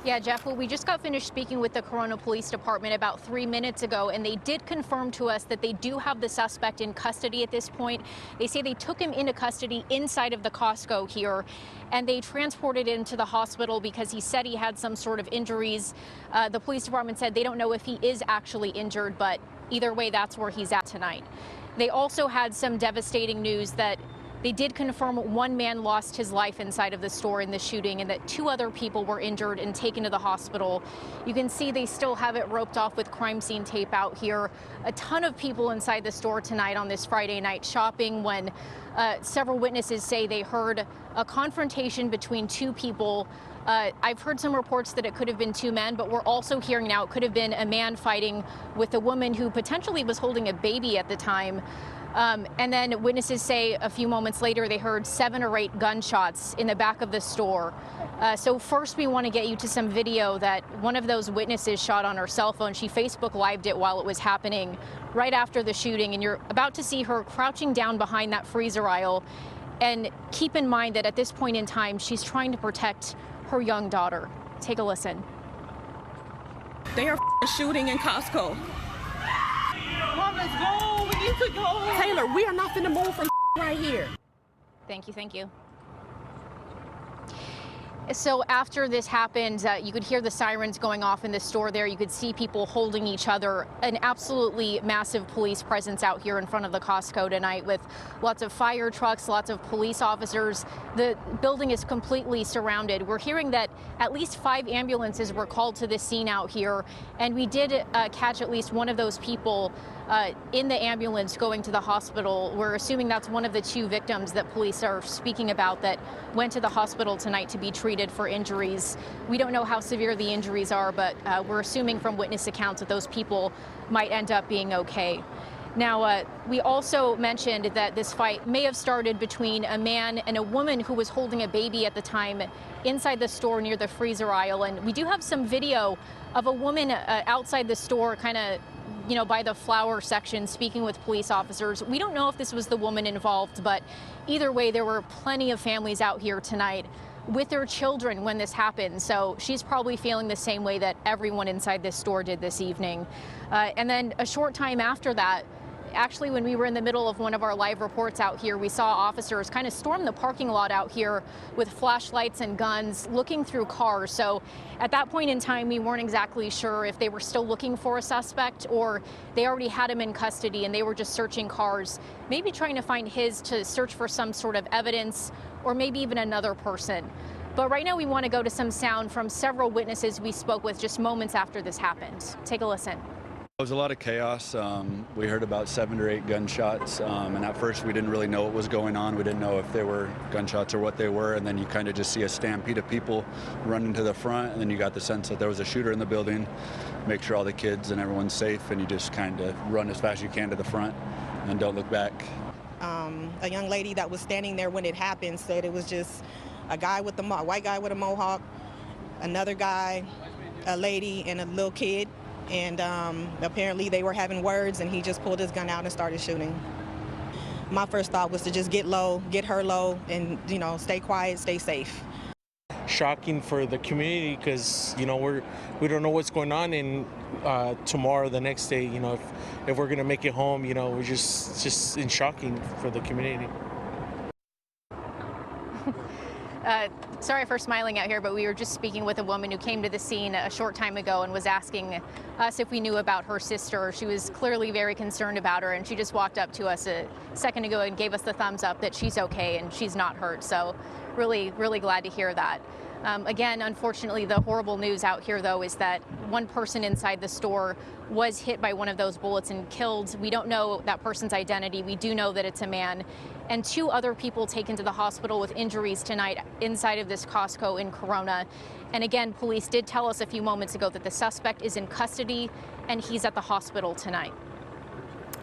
Yeah, Jeff, well, we just got finished speaking with the Corona Police Department about 3 minutes ago, and they did confirm to us that they do have the suspect in custody at this point. They say they took him into custody inside of the Costco here, and they transported him to the hospital because he said he had some sort of injuries. The police department said they don't know if he is actually injured, but either way, that's where he's at tonight. They also had some devastating news that they did confirm one man lost his life inside of the store in the shooting and that 2 other people were injured and taken to the hospital. You can see they still have it roped off with crime scene tape out here. A ton of people inside the store tonight on this Friday night shopping when several witnesses say they heard a confrontation between 2 people. I've heard some reports that it could have been 2 men, but we're also hearing now it could have been a man fighting with a woman who potentially was holding a baby at the time. And then witnesses say a few moments later they heard 7 or 8 gunshots in the back of the store. So first we want to get you to some video that one of those witnesses shot on her cell phone. She Facebook Lived it while it was happening right after the shooting. And you're about to see her crouching down behind that freezer aisle. And keep in mind that at this point in time, she's trying to protect her young daughter. Take a listen. They are shooting in Costco. Mom, let's go. We need to go. Taylor, we are not finna move from right here. Thank you, thank you. So after this happened, you could hear the sirens going off in the store there. You could see people holding each other. An absolutely massive police presence out here in front of the Costco tonight with lots of fire trucks, lots of police officers. The building is completely surrounded. We're hearing that at least 5 ambulances were called to the scene out here, and we did catch at least one of those people in the ambulance going to the hospital. We're assuming that's one of the 2 victims that police are speaking about that went to the hospital tonight to be treated for injuries. We don't know how severe the injuries are, but we're assuming from witness accounts that those people might end up being okay. Now, we also mentioned that this fight may have started between a man and a woman who was holding a baby at the time inside the store near the freezer aisle. And we do have some video of a woman outside the store kind of by the flower section speaking with police officers. We don't know if this was the woman involved, but either way, there were plenty of families out here tonight with their children when this happened. So she's probably feeling the same way that everyone inside this store did this evening. And then a short time after that, actually, when we were in the middle of one of our live reports out here, we saw officers kind of storm the parking lot out here with flashlights and guns looking through cars. So at that point in time, we weren't exactly sure if they were still looking for a suspect or they already had him in custody and they were just searching cars, maybe trying to find his to search for some sort of evidence or maybe even another person. But right now we want to go to some sound from several witnesses we spoke with just moments after this happened. Take a listen. There was a lot of chaos. We heard about 7 or 8 gunshots, and at first we didn't really know what was going on. We didn't know if they were gunshots or what they were, and then you kind of just see a stampede of people running to the front, and then you got the sense that there was a shooter in the building, make sure all the kids and everyone's safe, and you just kind of run as fast as you can to the front and don't look back. A young lady that was standing there when it happened said it was just a guy with a white guy with a mohawk, another guy, a lady, and a little kid. And apparently they were having words, and he just pulled his gun out and started shooting. My first thought was to just get low, get her low, and stay quiet, stay safe. Shocking for the community because we don't know what's going on, and tomorrow, the next day, if we're gonna make it home, we're just in shocking for the community. Sorry for smiling out here, but we were just speaking with a woman who came to the scene a short time ago and was asking us if we knew about her sister. She was clearly very concerned about her, and she just walked up to us a second ago and gave us the thumbs up that she's okay and she's not hurt. So really, really glad to hear that. Again, unfortunately, the horrible news out here, though, is that one person inside the store was hit by one of those bullets and killed. We don't know that person's identity. We do know that it's a man. And 2 other people taken to the hospital with injuries tonight inside of this Costco in Corona. And again, police did tell us a few moments ago that the suspect is in custody and he's at the hospital tonight.